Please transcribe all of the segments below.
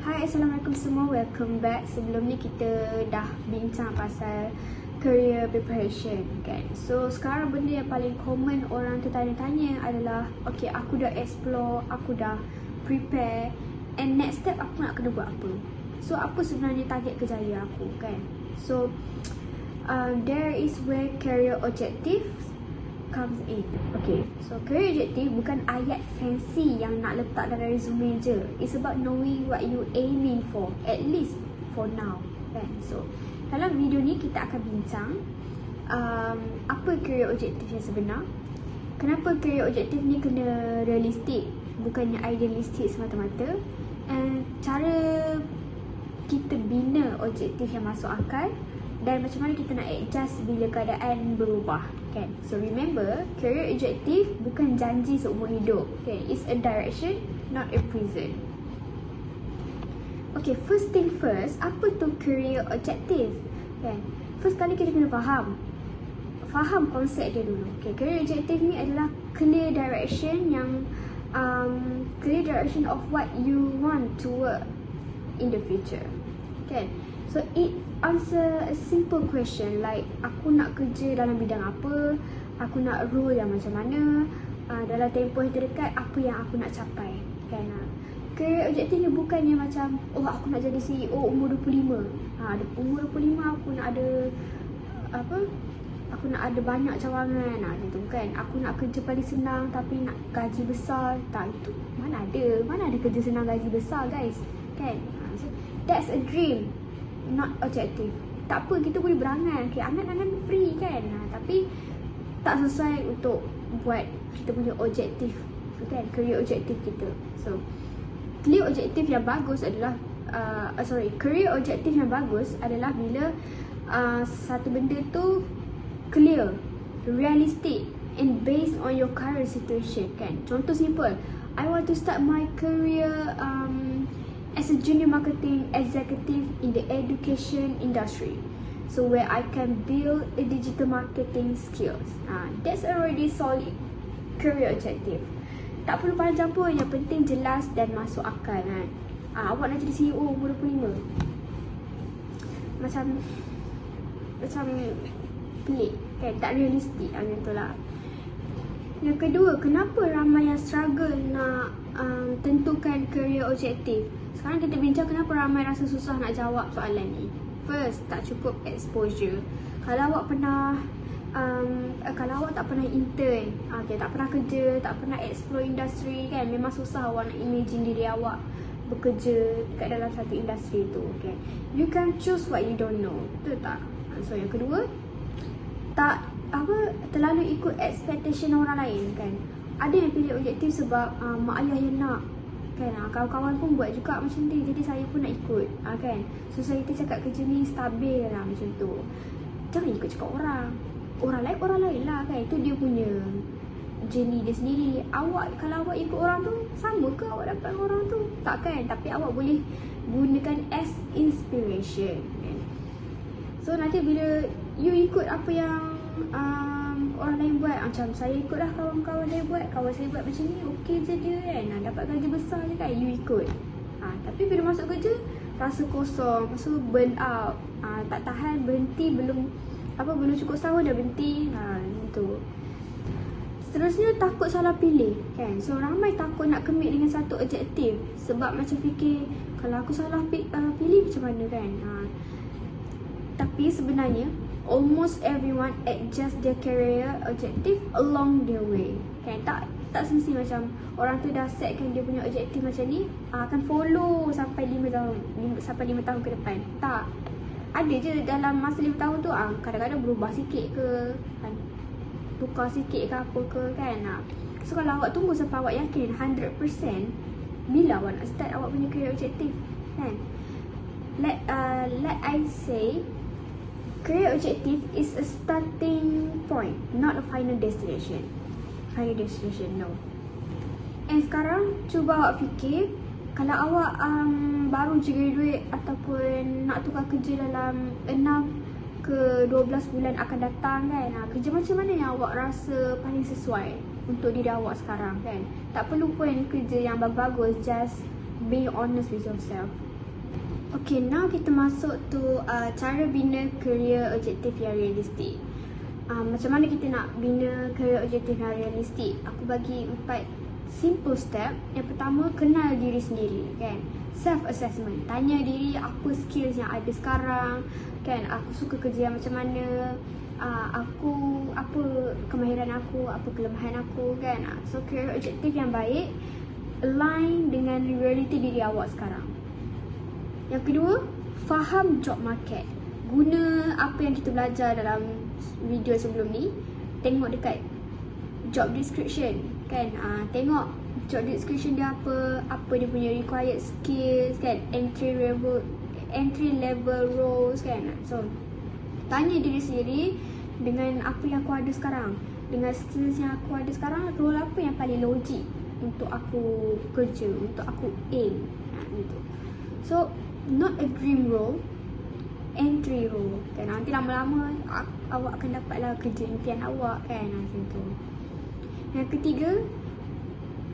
Hai, Assalamualaikum semua. Welcome back. Sebelum ni kita dah bincang pasal career preparation kan. So sekarang benda yang paling common orang tertanya-tanya adalah, okay, aku dah explore, aku dah prepare, and next step aku nak kena buat apa. So apa sebenarnya target kerjaya aku kan. So there is where career objective comes in. Okay, so career objective bukan ayat fancy yang nak letak dalam resume je. It's about knowing what you aiming for, at least for now kan. So dalam video ni kita akan bincang apa career objective yang sebenar, kenapa career objective ni kena realistik, bukannya idealistik semata-mata, and cara kita bina objektif yang masuk akal, dan macam mana kita nak adjust bila keadaan berubah kan. So remember, career objective bukan janji seumur hidup okay? It's a direction, not a prison. Okay, first thing first, apa tu career objective kan? First kali kita kena faham konsep dia dulu okay? Career objective ni adalah clear direction yang clear direction of what you want to work in the future kan. So it answer a simple question like, aku nak kerja dalam bidang apa, aku nak role yang macam mana, dalam tempoh yang terdekat apa yang aku nak capai kan. Career objective ni bukannya macam, oh aku nak jadi CEO umur 25. Umur 25 aku nak ada aku nak ada banyak cawangan gitu kan. Aku nak kerja paling senang tapi nak gaji besar. Tak, itu mana ada kerja senang gaji besar guys kan. So that's a dream, not objective. Tak apa, kita boleh berangan okay, angan-angan free kan. Tapi tak sesuai untuk buat kita punya objektif kan, career objektif kita. So clear objektif yang bagus adalah career objektif yang bagus adalah bila satu benda tu clear, realistic, and based on your current situation kan. Contoh simple, I want to start my career as a junior marketing executive in the education industry, so where I can build a digital marketing skills. That's already solid career objective. Tak perlu panjang pun, yang penting jelas dan masuk akal kan. Awak nak jadi CEO umur 25, macam pelik kan, tak realistik macam tu lah. Yang kedua, kenapa ramai yang struggle nak tentukan career objective? Sekarang kita bincang kenapa ramai rasa susah nak jawab soalan ni. First, tak cukup exposure. Kalau awak tak pernah intern, okay, tak pernah kerja, tak pernah explore industri kan, memang susah awak nak imagine diri awak bekerja dekat dalam satu industri tu okay. You can choose what you don't know, betul tak? So yang kedua, terlalu ikut expectation orang lain kan. Ada yang pilih objektif sebab mak ayah yang nak kan, kawan-kawan pun buat juga macam ni, jadi saya pun nak ikut kan. Society cakap kerja ni stabil lah macam tu. Jangan ikut cakap orang lain lah kan, itu dia punya journey dia sendiri. Kalau awak ikut orang tu, sama ke awak dapat orang tu? Tak kan, tapi awak boleh gunakan as inspiration kan. So nanti bila you ikut apa yang orang lain buat, macam saya ikutlah kawan-kawan saya buat, kawan saya buat macam ni, okey je dia kan, dapat gaji besar je kan, you ikut. Tapi bila masuk kerja, rasa kosong, rasa burn out, tak tahan, berhenti, belum cukup setahun dah berhenti, gitu. Seterusnya, takut salah pilih kan. So ramai takut nak commit dengan satu objektif sebab macam fikir, kalau aku salah pilih macam mana kan. Tapi sebenarnya almost everyone adjust their career objective along their way kan. Tak semesti macam orang tu dah setkan dia punya objektif macam ni, akan follow sampai 5 tahun ke depan. Tak, ada je dalam masa 5 tahun tu kadang-kadang berubah sikit ke kan, tukar sikit ke apa ke kan. So kalau awak tunggu sampai awak yakin 100%, bila awak nak start awak punya career objektif kan. Let I say, career objective is a starting point, not a final destination. No. And sekarang cuba awak fikir, kalau awak baru je graduate ataupun nak tukar kerja dalam 6 ke 12 bulan akan datang kan, kerja macam mana yang awak rasa paling sesuai untuk diri awak sekarang kan. Tak perlu pun kerja yang bagus-bagus, just being honest with yourself Okay, now kita masuk tu cara bina career objektif yang realistik. Macam mana kita nak bina career objektif yang realistik? Aku bagi 4 simple step. Yang pertama, kenal diri sendiri, kan? Self assessment. Tanya diri apa skills yang ada sekarang, kan? Aku suka kerja yang macam mana, aku apa kemahiran aku, apa kelemahan aku, kan? So career objektif yang baik align dengan realiti diri awak sekarang. Yang kedua, faham job market. Guna apa yang kita belajar dalam video sebelum ni. Tengok dekat job description, kan? Tengok job description dia apa dia punya required skills, kan? Entry level roles, kan? So tanya diri sendiri, dengan apa yang aku ada sekarang, dengan skills yang aku ada sekarang, role apa yang paling logik untuk aku kerja, untuk aku aim, gitu. So not a dream role, entry role, kan? Nanti lama-lama awak akan dapatlah kerja impian awak, kan? Macam tu. Yang ketiga,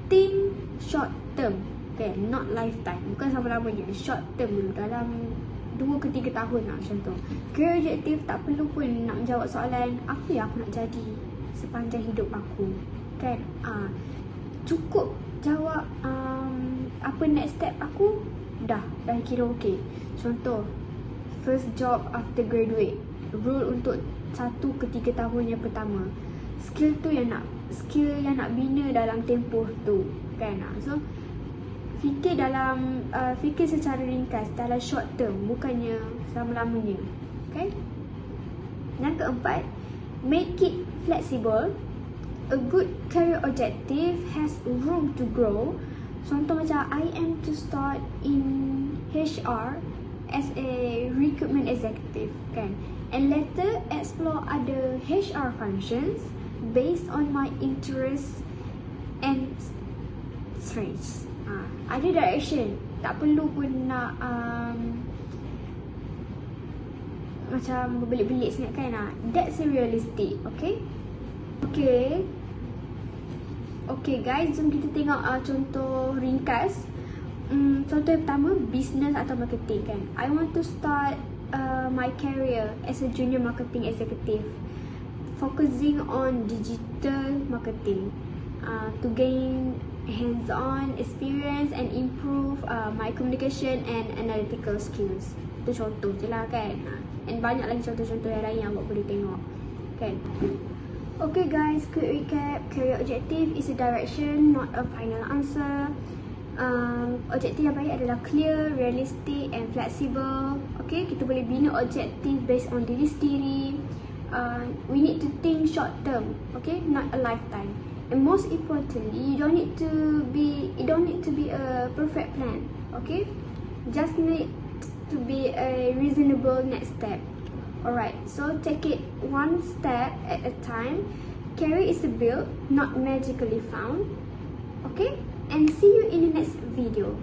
think short term, kan? Not lifetime, bukan selama-lamanya, short term dulu, dalam 2 ke 3 tahun lah, macam tu. Career objektif tak perlu pun nak menjawab soalan apa yang aku nak jadi sepanjang hidup aku, kan? Cukup jawab apa next step aku, dah kira okey. Contoh, first job after graduate, rule untuk 1 ke 3 tahun yang pertama. Skill yang nak bina dalam tempoh tu, kan? So fikir secara ringkas dalam short term, bukannya selama-lamanya, okay? Yang keempat, make it flexible. A good career objective has room to grow. Contoh macam I aim to start in HR as a recruitment executive, kan? And later explore other HR functions based on my interests and strengths. Ada direction, tak perlu pun nak macam berbelit-belit sangat, kan? That's realistic, okay? Okay guys, jom kita tengok contoh ringkas. Contoh yang pertama, business atau marketing, kan? I want to start my career as a junior marketing executive, focusing on digital marketing to gain hands-on experience and improve my communication and analytical skills. Itu contoh je lah, kan? And banyak lagi contoh-contoh yang lain yang awak boleh tengok, kan? Okay guys, quick recap. Career objective is a direction, not a final answer. Objektif yang baik adalah clear, realistic and flexible. Okay, kita boleh bina objektif based on diri sendiri. We need to think short term, okay, not a lifetime. And most importantly, it don't need to be a perfect plan, okay? Just need to be a reasonable next step. Alright, so take it one step at a time. Career is built, not magically found. Okay? And see you in the next video.